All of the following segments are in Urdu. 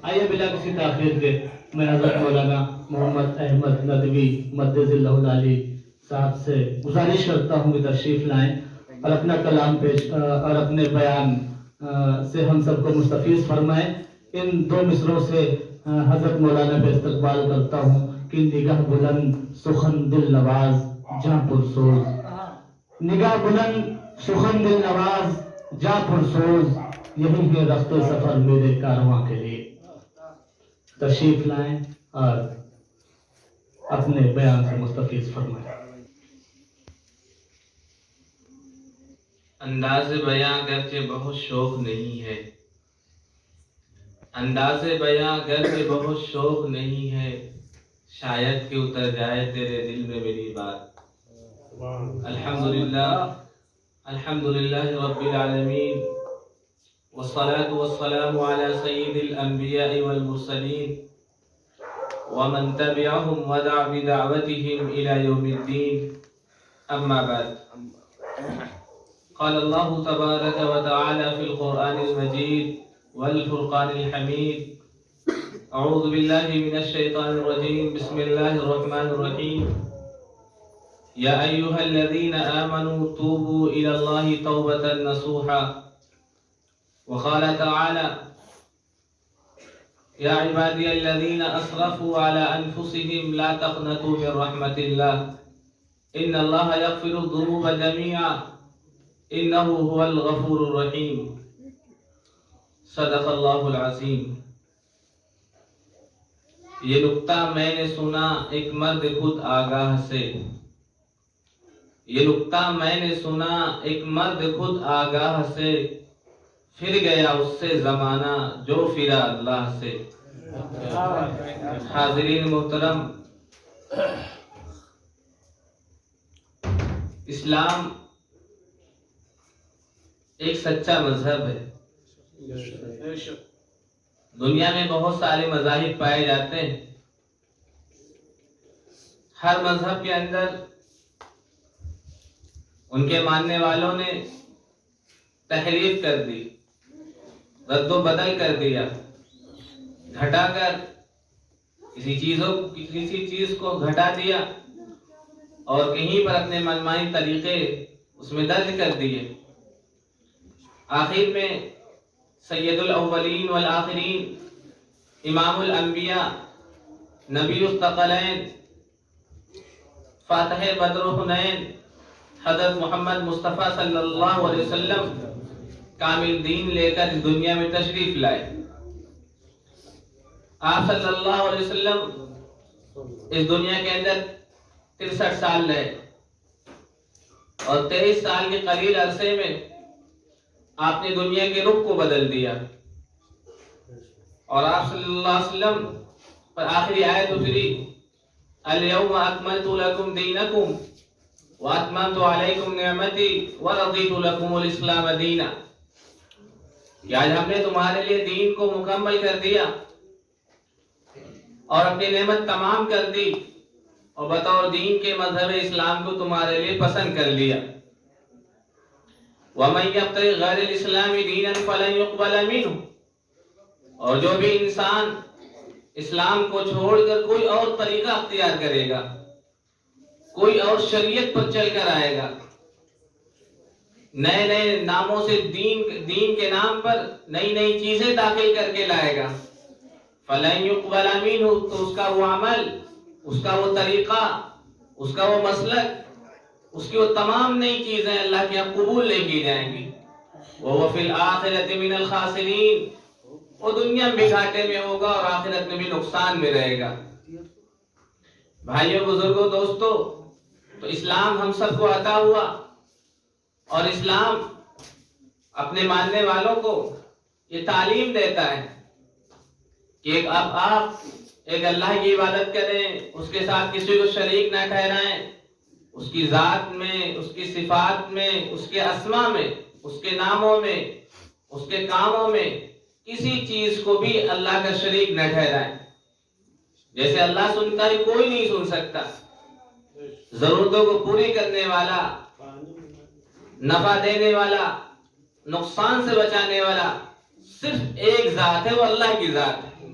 آئیے بلا کسی تاخیر کے میں حضرت مولانا محمد احمد ندوی مدظ اللہ العالی صاحب سے گزارش کرتا ہوں کہ تشریف لائیں اور اپنا کلام پیش اور اپنے بیان سے ہم سب کو مستفیض فرمائیں۔ ان دو مصروں سے حضرت مولانا پہ استقبال کرتا ہوں کہ نگاہ بلند سخن دل نواز جاں پرسوز، نگاہ بلند سخن دل نواز جاں پرسوز، یہی ہے رخت سفر میرے کارواں کے لیے۔ تشریف لائیں اور اپنے بیان سے مستفیض فرمائیں۔ انداز بیاں گرچہ بہت شوق نہیں ہے، انداز بیاں گرچہ بہت شوق نہیں ہے، شاید کہ اتر جائے تیرے دل میں میری بات۔ الحمدللہ الحمدللہ رب العالمین، والصلاة والسلام على سید الانبیاء والمرسلین ومن تبعهم ودع بدعوتهم الى یوم الدین، اما بعد۔ قال الله تبارك وتعالى في القرآن المجيد والفرقان الحميد، أعوذ بالله من الشيطان الرجيم، بسم الله الرحمن الرحيم، يا أيها الذين آمنوا توبوا إلى الله توبة نصوحا، وقال تعالى يا عبادي الذين أسرفوا على أنفسهم لا تقنطوا من رحمة الله إن الله يغفر الذنوب جميعا انه هو الغفور الرحیم، صدق اللہ العظیم۔ یہ نکتہ میں نے سنا ایک مرد خود آگاہ سے، یہ نکتہ میں نے سنا ایک مرد خود آگاہ سے، پھر گیا اس سے زمانہ جو پھرا اللہ سے۔ حاضرین محترم، اسلام ایک سچا مذہب ہے۔ دنیا میں بہت سارے مذاہب پائے جاتے ہیں، ہر مذہب کے اندر ان کے ماننے والوں نے تحریف کر دی، رد و بدل کر دیا، گھٹا کر کسی چیز کو گھٹا دیا اور کہیں پر اپنے منمانی طریقے اس میں درج کر دیے۔ آخر میں سید الاولین والآخرین، امام الانبیاء، نبی الثقلین، فاتح بدر و حنین، حضرت محمد مصطفیٰ صلی اللہ علیہ وسلم کامل دین لے کر اس دنیا میں تشریف لائے۔ آپ صلی اللہ علیہ وسلم اس دنیا کے اندر 63 سال رہے اور 23 سال کے قلیل عرصے میں آپ نے دنیا کے رخ کو بدل دیا، اور آپ صلی اللہ علیہ وسلم پر آخری آیت اتری، الیوم اکملت لکم دینکم واتممت علیکم نعمتی ورضیت لکم الاسلام دینا، کہ آج ہم نے تمہارے لیے دین کو مکمل کر دیا اور اپنی نعمت تمام کر دی اور بطور دین کے مذہب اسلام کو تمہارے لیے پسند کر لیا۔ وَمَن يَبْتَغِ غَيْرَ الْإِسْلَامِ دِينًا فَلَن يُقْبَلَ مِنْهُ، اور جو بھی انسان اسلام کو چھوڑ کر کوئی اور طریقہ اختیار کرے گا، کوئی اور شریعت پر چل کر آئے گا، نئے نئے ناموں سے دین کے نام پر نئی نئی چیزیں داخل کر کے لائے گا، فَلَن يُقْبَلَ مِنْهُ، تو اس کا وہ عمل، اس کا وہ طریقہ، اس کا وہ مسلک، اس کی وہ تمام نئی چیزیں اللہ کے یہاں قبول نہیں کی جائیں گی۔ وَهُوَ فِي الْآخِرَةِ مِنَ الْخَاسِرِينَ، وہ دنیا میں گھاٹے میں ہوگا اور آخرت میں بھی نقصان میں رہے گا۔ بھائیوں، بزرگوں، دوستو، تو اسلام ہم سب کو عطا ہوا، اور اسلام اپنے ماننے والوں کو یہ تعلیم دیتا ہے کہ اب آپ ایک اللہ کی عبادت کریں، اس کے ساتھ کسی کو شریک نہ ٹھہرائیں، اس کی ذات میں، اس کی صفات میں، اس کے اسما میں، اس کے ناموں میں، اس کے کاموں میں کسی چیز کو بھی اللہ کا شریک نہ ٹھہرائیں۔ جیسے اللہ سنتا ہے، کوئی نہیں سن سکتا۔ ضرورتوں کو پوری کرنے والا، نفع دینے والا، نقصان سے بچانے والا صرف ایک ذات ہے، وہ اللہ کی ذات ہے۔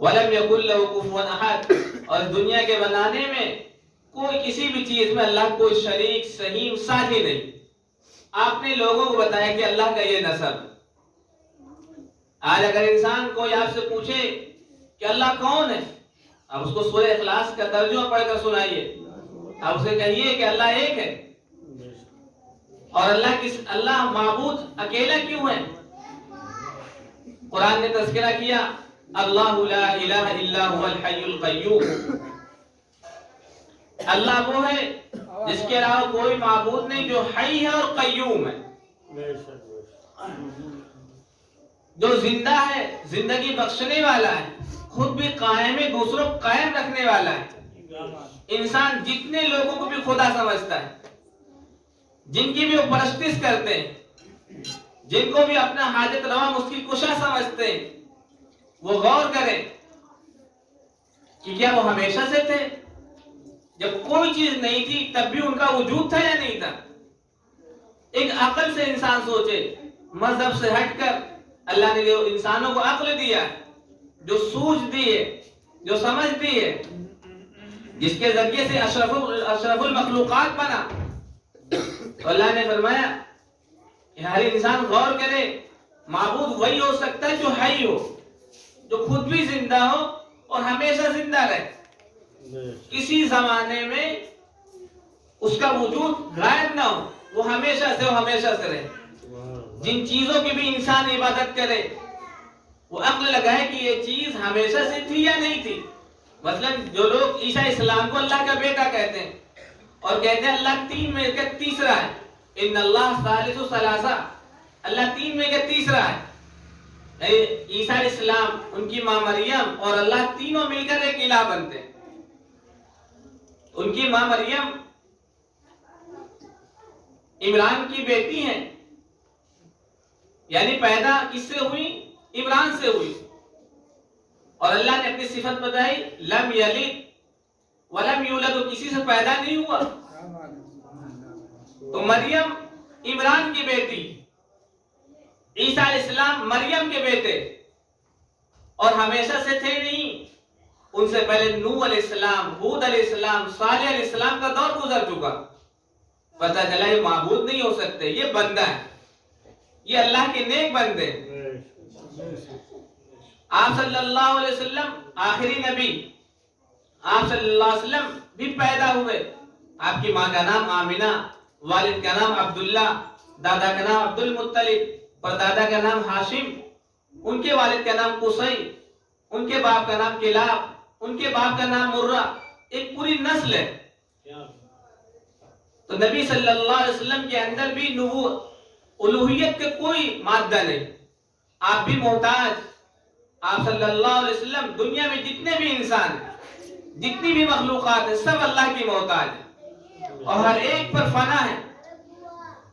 وَلَمْ يَكُنْ لَهُ كُفُوًا أَحَدٌ، اور دنیا کے بنانے میں کوئی کسی بھی چیز میں اللہ کوئی شریک سہیم ساتھی نہیں. آپ نے لوگوں کو بتایا کہ اللہ کا یہ نسب. آج اگر انسان کوئی آپ سے پوچھے کہ اللہ کون ہے، آپ اس کو سورہ اخلاص کا ترجمہ پڑھ کر سنائیے. آپ اسے کہیے کہ اللہ ایک ہے، اور اللہ معبود اکیلا کیوں ہے. قرآن نے تذکرہ کیا اللہ لا الہ الا هو الحی القیوم. اللہ وہ ہے جس کے علاوہ کوئی معبود نہیں، جو حی ہے اور قیوم ہے، جو زندہ ہے، زندگی بخشنے والا ہے، خود بھی قائم ہے، دوسروں کو قائم رکھنے والا ہے. انسان جتنے لوگوں کو بھی خدا سمجھتا ہے، جن کی بھی وہ پرستش کرتے ہیں، جن کو بھی اپنا حاجت روا مشکل کشا سمجھتے ہیں، وہ غور کریں کہ کیا وہ ہمیشہ سے تھے؟ جب کوئی چیز نہیں تھی تب بھی ان کا وجود تھا یا نہیں تھا؟ ایک عقل سے انسان سوچے. مذہب سے ہٹ کر اللہ نے جو انسانوں کو عقل دیا ہے، جو سوچ دی ہے، جو سمجھ دی ہے، جس کے ذریعے سے اشرف المخلوقات بنا، تو اللہ نے فرمایا کہ ہر انسان غور کرے، معبود وہی ہو سکتا ہے جو حی ہو، جو خود بھی زندہ ہو اور ہمیشہ زندہ رہے، کسی زمانے میں اس کا وجود غائب نہ ہو، وہ ہمیشہ سے رہے. جن چیزوں کی بھی انسان عبادت کرے، وہ عقل لگائے کہ یہ چیز ہمیشہ سے تھی یا نہیں تھی. مثلا جو لوگ عیسیٰ اسلام کو اللہ کا بیٹا کہتے ہیں اور کہتے ہیں اللہ تین میں کا تیسرا ہے، ان اللہ ثالث ثلاثہ، اللہ تین میں کا تیسرا ہے. عیسیٰ اسلام، ان کی ماں مریم اور اللہ تینوں مل کر ایک الہ بنتے ہیں. ان کی ماں مریم عمران کی بیٹی ہیں، یعنی پیدا کس سے ہوئی؟ عمران سے ہوئی. اور اللہ نے اپنی صفت بتائی لم یلد ولم یولد، کسی سے پیدا نہیں ہوا. تو مریم عمران کی بیٹی، عیسیٰ علیہ السلام مریم کے بیٹے، اور ہمیشہ سے تھے نہیں. ان سے پہلے نوح علیہ السلام، ہود علیہ السلام، صالح علیہ السلام کا دور گزر چکا. پتہ چلا یہ معبود نہیں ہو سکتے، یہ بندہ ہے، یہ اللہ کے نیک بندے. آپ صلی اللہ علیہ وسلم آخری نبی، آپ صلی اللہ علیہ وسلم بھی پیدا ہوئے. آپ کی ماں کا نام آمنہ، والد کا نام عبداللہ، دادا کا نام عبد المطلب، پردادا کا نام ہاشم، ان کے والد کا نام قصی، ان کے باپ کا نام کلاب، ان کے باپ کا نام مرہ. ایک پوری نسل ہے. تو نبی صلی اللہ علیہ وسلم کے اندر بھی نبوت، الوہیت کا کوئی مادہ نہیں. آپ بھی محتاج. آپ صلی اللہ علیہ وسلم دنیا میں جتنے بھی انسان ہیں، جتنی بھی مخلوقات ہیں، سب اللہ کی محتاج ہیں اور ہر ایک پر فنا ہے.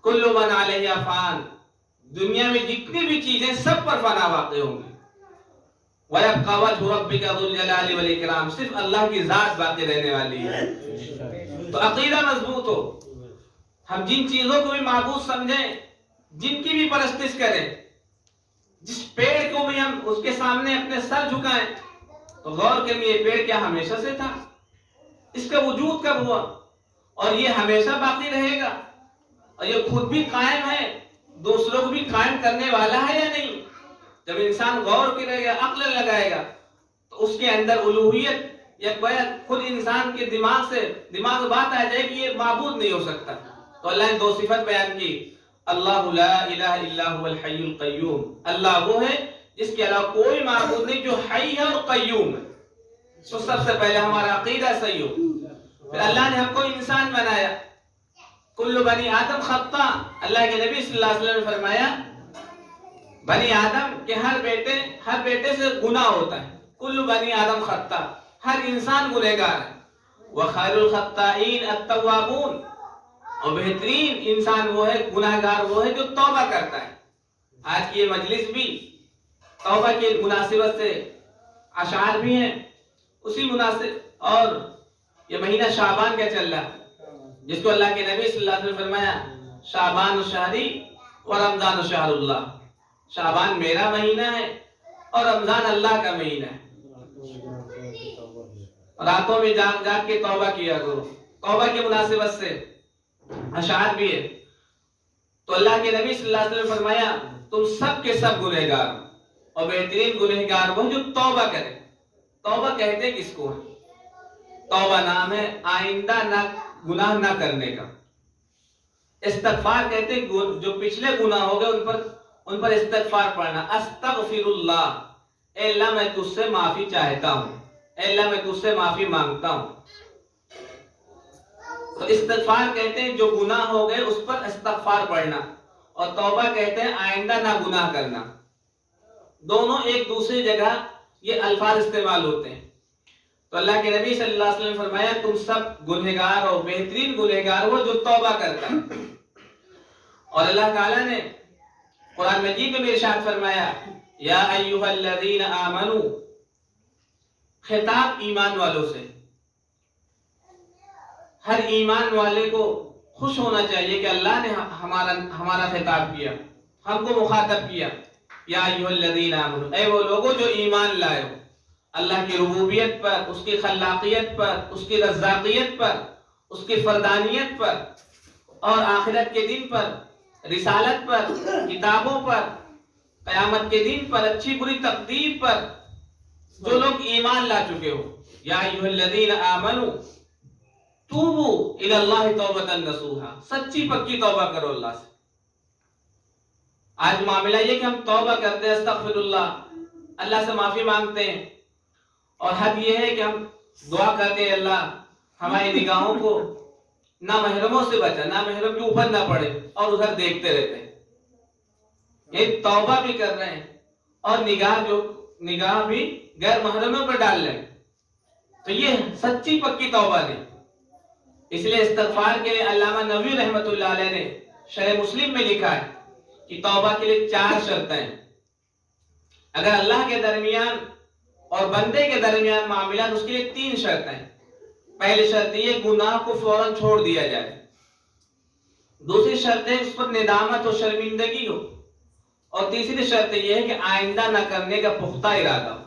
کل من علیہ فان، دنیا میں جتنی بھی چیزیں سب پر فنا واقع ہوں گی. وَيَبْقَى وَجْهُ رَبِّكَ ذُو الْجَلَالِ وَالْإِكْرَامِ، صرف اللہ کی ذات باقی رہنے والی ہے. تو عقیدہ مضبوط ہو. ہم جن چیزوں کو بھی معبود سمجھیں، جن کی بھی پرستش کریں، جس پیڑ کو بھی ہم اس کے سامنے اپنے سر جھکائیں، تو غور کریں یہ پیڑ کیا ہمیشہ سے تھا؟ اس کا وجود کب ہوا؟ اور یہ ہمیشہ باقی رہے گا؟ اور یہ خود بھی قائم ہے، دوسروں کو بھی قائم کرنے والا ہے یا نہیں؟ جب انسان غور کرے گا، عقل لگائے گا، تو اس کے اندر الوہیت یا خود انسان کے دماغ میں بات آ جائے کہ یہ معبود نہیں ہو سکتا. تو اللہ نے دو صفت بیان کی، اللہ لا الہ الا هو الحی القیوم، اللہ وہ ہے جس کے علاوہ کوئی معبود نہیں، جو حی ہے اور قیوم ہے. تو سب سے پہلے ہمارا عقیدہ صحیح ہو. پھر اللہ نے ہم کو انسان بنایا. کل بنی آدم خطا، اللہ کے نبی صلی اللہ علیہ وسلم نے فرمایا بنی آدم کے ہر بیٹے سے گناہ ہوتا ہے. کل بنی آدم خطا، ہر انسان گنہگار ہے. وخیر الخطائین التوابون، اور بہترین انسان وہ ہے، گناہگار وہ ہے جو توبہ کرتا ہے. آج کی یہ مجلس بھی توبہ کی مناسبت سے اشعار بھی ہیں اسی مناسب. اور یہ مہینہ شعبان کا چل رہا، جس کو اللہ کے نبی صلی اللہ علیہ وسلم فرمایا شعبان شہری و رمضان شہر اللہ، شعبان میرا مہینہ ہے اور رمضان اللہ کا مہینہ ہے. راتوں میں جاگ جاگ کے توبہ کیا کرو. توبہ کی مناسبت سے اشعار بھی ہے. تو اللہ کے نبی صلی اللہ علیہ وسلم نے فرمایا تم سب کے سب گنہگار اور بہترین گنہگار وہ جو توبہ کرے. توبہ کہتے کس کو ہے؟ توبہ نام ہے آئندہ نہ گناہ نہ کرنے کا. استغفار کہتے جو پچھلے گناہ ہو گئے ان پر استغفار پڑھنا. استغفر اللہ، اے اللہ میں تجھ سے معافی چاہتا ہوں، اے اللہ میں تجھ سے معافی مانگتا ہوں. تو استغفار کہتے ہیں جو گناہ ہو گئے اس پر استغفار پڑھنا، اور توبہ کہتے ہیں آئندہ نہ گناہ کرنا. دونوں ایک دوسری جگہ یہ الفاظ استعمال ہوتے ہیں. تو اللہ کے نبی صلی اللہ علیہ وسلم نے فرمایا تم سب گنہگار اور بہترین گنہگار وہ جو توبہ کرتا ہے. اور اللہ تعالیٰ نے قرآن مجید میں بھی ارشاد فرمایا یا ایھا الذین آمنو، خطاب ایمان والوں سے. ہر ایمان والے کو خوش ہونا چاہیے کہ اللہ نے ہمارا خطاب کیا، ہم کو مخاطب کیا. یا ایھا الذین آمنو، اے وہ لوگوں جو ایمان لائے ہو اللہ کی ربوبیت پر، اس کی خلاقیت پر، اس کی رزاقیت پر، اس کی فردانیت پر، اور آخرت کے دن پر، رسالت پر، کتابوں پر، قیامت کے دن پر، اچھی بری تقدیر پر جو لوگ ایمان لا چکے ہو. یا ایھا الذین آمنو توبوا الی اللہ توبۃ نصوحا، سچی پکی توبہ کرو اللہ سے. آج معاملہ یہ کہ ہم توبہ کرتے ہیں، استغفر اللہ سے معافی مانگتے ہیں، اور حد یہ ہے کہ ہم دعا کرتے ہیں اللہ ہماری نگاہوں کو نامحرموں سے بچا، نامحرم کے اوپر نہ پڑے، اور ادھر دیکھتے رہتے ہیں. یہ توبہ بھی کر رہے ہیں اور نگاہ بھی غیر محرموں پر ڈال رہے ہیں. تو یہ سچی پکی توبہ نہیں. اس لیے استغفار کے لیے علامہ نووی رحمۃ اللہ علیہ نے شرح مسلم میں لکھا ہے کہ توبہ کے لیے 4 شرطیں ہیں. اگر اللہ کے درمیان اور بندے کے درمیان معاملات، اس کے لیے 3 شرطیں ہیں. پہلی شرط یہ گناہ کو فوراً چھوڑ دیا جائے. دوسری شرط ہے اس پر ندامت اور شرمندگی ہو. اور تیسری شرط یہ ہے کہ آئندہ نہ کرنے کا پختہ ارادہ ہو،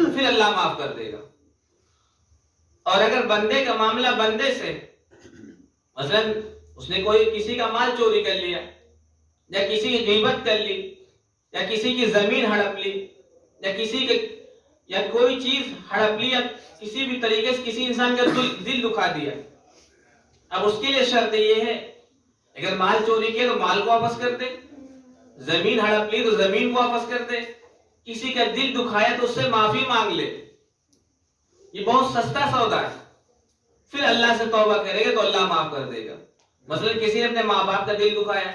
پھر اللہ معاف کر دے گا. اور اگر بندے کا معاملہ بندے سے، مثلا اس نے کسی کا مال چوری کر لیا، یا کسی کی غیبت کر لی، یا کسی کی زمین ہڑپ لی، یا کوئی چیز ہڑپ لی، یا کسی بھی طریقے سے کسی انسان کا دل دکھا دیا، اب اس کے لیے شرط یہ ہے اگر مال چوری کیا تو مال کو واپس کر دے، زمین ہڑپ لی تو زمین کو واپس کر دے، کسی کا دل دکھایا تو اس سے معافی مانگ لے. یہ بہت سستا سودا ہے. پھر اللہ سے توبہ کرے گا تو اللہ معاف کر دے گا. مثلا کسی نے اپنے ماں باپ کا دل دکھایا،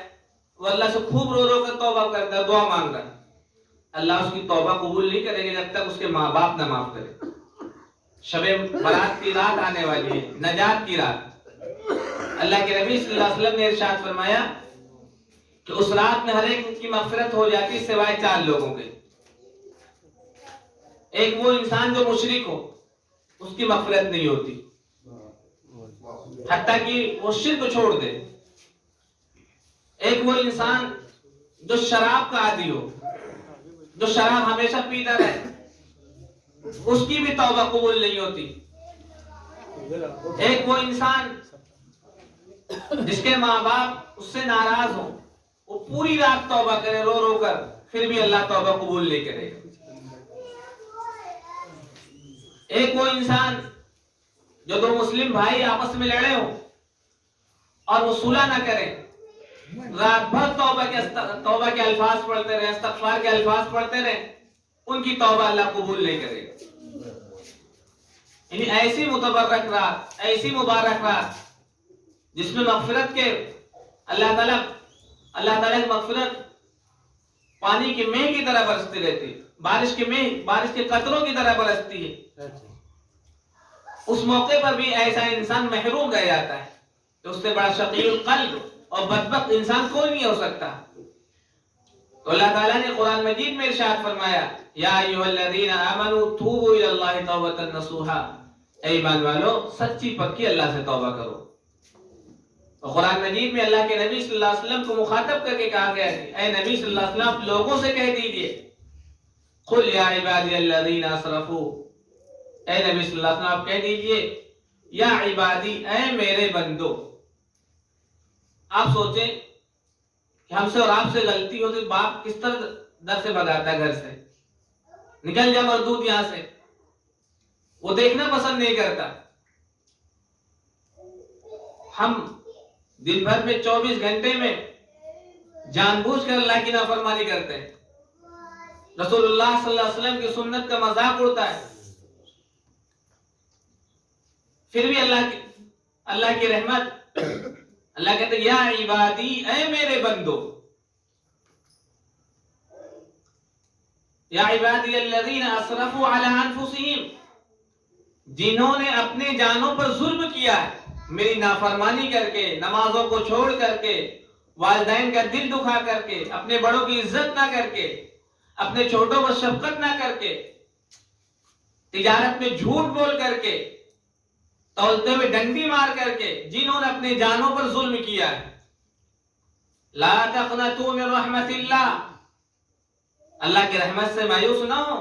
وہ اللہ سے خوب رو رو کر توبہ کرتا ہے، دعا مانگ رہا ہے، اللہ اس کی توبہ قبول نہیں کرے گا جب تک اس کے ماں باپ نہ معاف کرے. شب برات کی رات آنے والی ہے، نجات کی رات. اللہ کے نبی صلی اللہ علیہ وسلم نے ارشاد فرمایا کہ اس رات میں ہر ایک کی مغفرت ہو جاتی سوائے 4 لوگوں کے. ایک وہ انسان جو مشرک ہو، اس کی مغفرت نہیں ہوتی حتیٰ کہ وہ شرک چھوڑ دے. ایک وہ انسان جو شراب کا عادی ہو، جو شراب ہمیشہ پیتا رہے، اس کی بھی توبہ قبول نہیں ہوتی. ایک وہ انسان جس کے ماں باپ اس سے ناراض ہوں، وہ پوری رات توبہ کرے رو رو کر، پھر بھی اللہ توبہ قبول نہیں کرے گا. ایک وہ انسان جو 2 مسلم بھائی آپس میں لڑے ہوں اور وہ صلح نہ کریں، رات بھر توبہ کے الفاظ پڑھتے رہے، استغفار کے الفاظ پڑھتے رہے، ان کی توبہ اللہ قبول نہیں کرے گا. یعنی ایسی متبرک رات، ایسی مبارک رات جس میں مغفرت کے اللہ تعالیٰ کی مغفرت پانی کی مہ کی طرح برستی رہتی ہے، بارش کے قطروں کی طرح برستی ہے. اس موقع پر بھی ایسا انسان محروم رہ جاتا ہے کہ اس سے بڑا شقی القلب اور بدبخت انسان کوئی نہیں ہو سکتا. تو اللہ تعالیٰ نے قرآن مجید میں ارشاد فرمایا یا ایھا الذین آمنوا توبوا الی اللہ توبۃ نصوحا، اے ایمان والو سچی پکی اللہ سے توبہ کرو. تو قرآن مجید میں اللہ کے نبی صلی اللہ علیہ وسلم کو مخاطب کر کے کہا گیا ہے اے نبی صلی اللہ علیہ وسلم آپ لوگوں سے کہہ دیجئے قل یا عبادی الذین اسرفوا اے نبی صلی اللہ علیہ وسلم آپ کہہ دیجئے یا عبادی اے میرے بندو. آپ سوچیں کہ ہم سے اور آپ سے غلطی ہو تو باپ کس طرح در سے بھگاتا ہے, گھر سے نکل جا مردود یہاں سے, وہ دیکھنا پسند نہیں کرتا. ہم دن بھر میں 24 گھنٹے میں جان بوجھ کر اللہ کی نافرمانی کرتے ہیں, رسول اللہ صلی اللہ علیہ وسلم کی سنت کا مذاق اڑتا ہے, پھر بھی اللہ کی رحمت, اللہ کہتے ہیں یا عبادی اے میرے بندو, یا عبادی الذین اسرفوا علی انفسہم, جنہوں نے اپنے جانوں پر ظلم کیا ہے میری نافرمانی کر کے, نمازوں کو چھوڑ کر کے, والدین کا دل دکھا کر کے, اپنے بڑوں کی عزت نہ کر کے, اپنے چھوٹوں پر شفقت نہ کر کے, تجارت میں جھوٹ بول کر کے, تولتے ہوئے ڈنڈی مار کر کے, جنہوں نے اپنے جانوں پر ظلم کیا ہے. لا تقنطوا من رحمت اللہ, اللہ کی رحمت سے مایوس نہ ہو.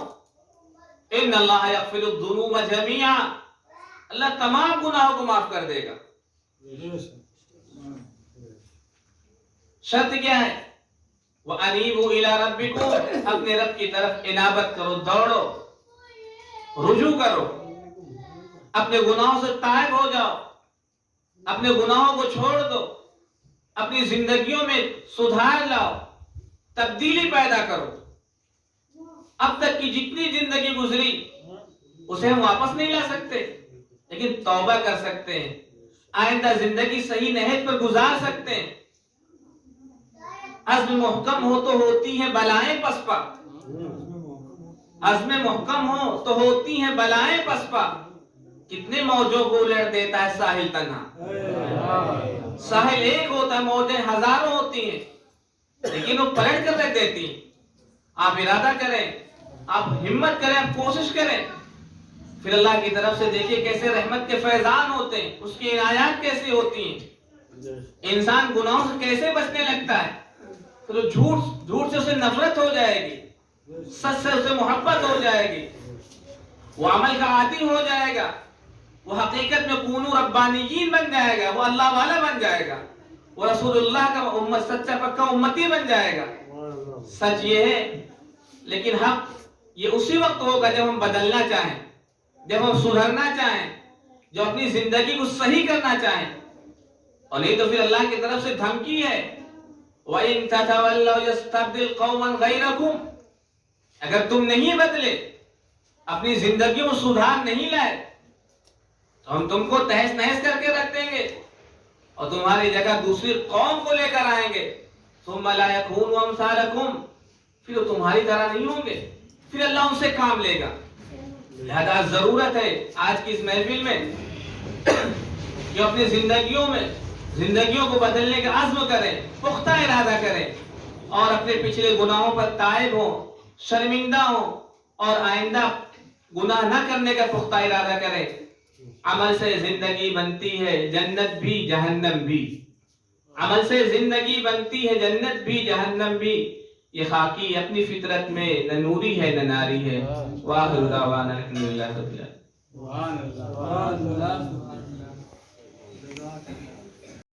ان اللہ یغفر الذنوب جميعا, اللہ تمام گناہوں کو معاف کر دے گا. شرط کیا ہے؟ وَأَنِيبُوا إِلَىٰ رَبِّكُمْ, اپنے رب کی طرف انابت کرو, دوڑو, رجوع کرو, اپنے گناہوں سے تائب ہو جاؤ, اپنے گناہوں کو چھوڑ دو, اپنی زندگیوں میں سدھار لاؤ, تبدیلی پیدا کرو. اب تک کی جتنی زندگی گزری اسے ہم واپس نہیں لا سکتے, لیکن توبہ کر سکتے ہیں, آئندہ زندگی صحیح نہج پر گزار سکتے ہیں. عزم محکم ہو تو ہوتی ہیں بلائیں پسپا, عزم محکم ہو تو ہوتی ہیں بلائیں پسپا, کتنے موجوں کو الٹ دیتا ہے ساحل تنہا. ساحل ایک ہوتا ہے, موجیں ہزاروں ہوتی ہیں, لیکن وہ پلٹ کر رکھ دیتی ہیں. آپ ارادہ کریں, آپ ہمت کریں, آپ کوشش کریں, پھر اللہ کی طرف سے دیکھیں کیسے رحمت کے فیضان ہوتے ہیں, اس کی عنایات کیسی ہوتی ہیں. انسان گناہوں سے کیسے بچنے لگتا ہے, تو جھوٹ سے اسے نفرت ہو جائے گی, سچ سے اسے محبت ہو جائے گی, وہ عمل کا عادی ہو جائے گا, وہ حقیقت میں کونو ربانیین بن جائے گا, وہ اللہ والا بن جائے گا, وہ رسول اللہ کا سچا پکا امتی بن جائے گا. سچ یہ ہے, لیکن حق یہ اسی وقت ہوگا جب ہم بدلنا چاہیں, جب ہم سدھرنا چاہیں, جو اپنی زندگی کو صحیح کرنا چاہیں. اور نہیں تو پھر اللہ کی طرف سے دھمکی ہے, وَإِن تَتَوَلَّوْا يَسْتَبْدِلْ قَوْمًا غَيْرَكُمْ, اگر تم نہیں بدلے, اپنی زندگیوں میں سدھار نہیں لائے, تو ہم تم کو تہس نہس کر کے رکھ دیں گے, اور تمہاری جگہ دوسری قوم کو لے کر آئیں گے. ثُمَّ لَا يَكُونُوا أَمْثَالَكُمْ, پھر وہ تمہاری طرح نہیں ہوں گے, پھر اللہ ان سے کام لے گا. لہذا ضرورت ہے آج کی اس محفل میں کہ اپنی زندگیوں کو بدلنے کا عزم کریں, پختہ ارادہ کریں, اور اپنے پچھلے گناہوں پر تائب ہوں, شرمندہ ہوں, اور آئندہ گناہ نہ کرنے کا پختہ ارادہ کریں. عمل سے زندگی بنتی ہے جنت بھی جہنم بھی, عمل سے زندگی بنتی ہے جنت بھی جہنم بھی. یہ خاکی اپنی فطرت میں نہ نوری ہے نہ ناری ہے. وآخر دعوانا الحمدللہ رب العالمین.